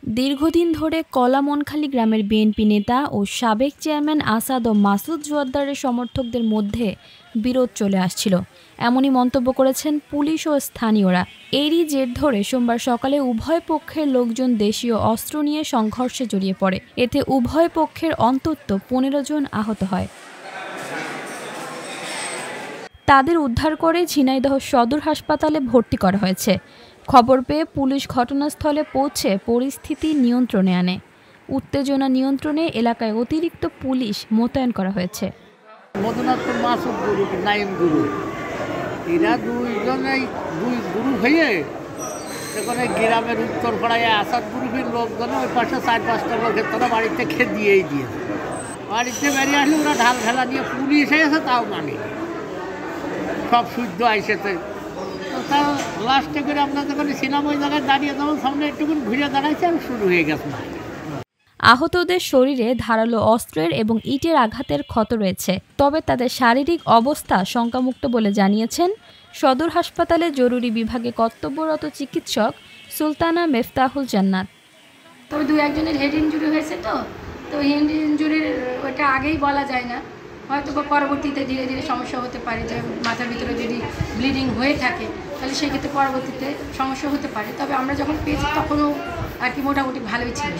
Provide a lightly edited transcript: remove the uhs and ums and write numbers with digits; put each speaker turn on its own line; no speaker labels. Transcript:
দীর্ঘদিন ধরে কলামনখালী গ্রামের বিএনপি নেতা ও সাবেক চেয়ারম্যান আসাদ ও মাসুদ জোয়াদ্দারের সমর্থকদের মধ্যে বিরোধ চলে আসছিল, এমনই মন্তব্য করেছেন পুলিশ ও স্থানীয়রা। এরই জের ধরে সোমবার সকালে উভয় পক্ষের লোকজন দেশীয় অস্ত্র নিয়ে সংঘর্ষে জড়িয়ে পড়ে। এতে উভয় পক্ষের অন্তত 15 জন আহত হয়। তাদের উদ্ধার করে ঝিনাইদহ সদর হাসপাতালে ভর্তি করা হয়েছে। খবর পেয়ে পুলিশ ঘটনাস্থলে পৌঁছে পরিস্থিতি নিয়ন্ত্রণে আনে। উত্তেজনা নিয়ন্ত্রণে এলাকায় অতিরিক্ত পুলিশ মোতায়েন করা হয়েছে।
মদনাথপুর মাসুদ গুরু নাইম গুরু এরা দুই গুরু হয়ে সেখানে গ্রামের উত্তর পাড়ায় আসাদ গ্রুপের লোকজন ওই পাশে 4-5টা লোকের তোরা বাড়িতে খেয়ে দিয়েই দিয়েছে। বাড়িতে বেরিয়ে আসলে ওরা ঢাল ঢালা নিয়ে পুলিশ এসে তাও মানে সব শুদ্ধ আইসেতে। তো তাও লাস্টে করে আমরা যখন সিনেমা ওই জায়গায় দাঁড়িয়ে তখন সামনে একটুকুন ঘুরে দাঁড়াইছে আর শুরু হয়ে গেছে।
আহতদের শরীরে ধারালো অস্ত্রের এবং ইটের আঘাতের ক্ষত রয়েছে, তবে তাদের শারীরিক অবস্থা শঙ্কামুক্ত বলে জানিয়েছেন সদর হাসপাতালে জরুরি বিভাগে কর্তব্যরত চিকিৎসক সুলতানা মেফতাহুল জান্নাত।
তবে 2-1 জনের হেড ইনজুরি হয়েছে, তো হেড ইনজুরির ওটা আগেই বলা যায় না, হয়তো বা পরবর্তীতে ধীরে ধীরে সমস্যা হতে পারে। যে মাথার ভিতরে যদি ব্লিডিং হয়ে থাকে তাহলে সেক্ষেত্রে পরবর্তীতে সমস্যা হতে পারে। তবে আমরা যখন পেয়েছি তখনও আর কি মোটামুটি ভালোই ছিল।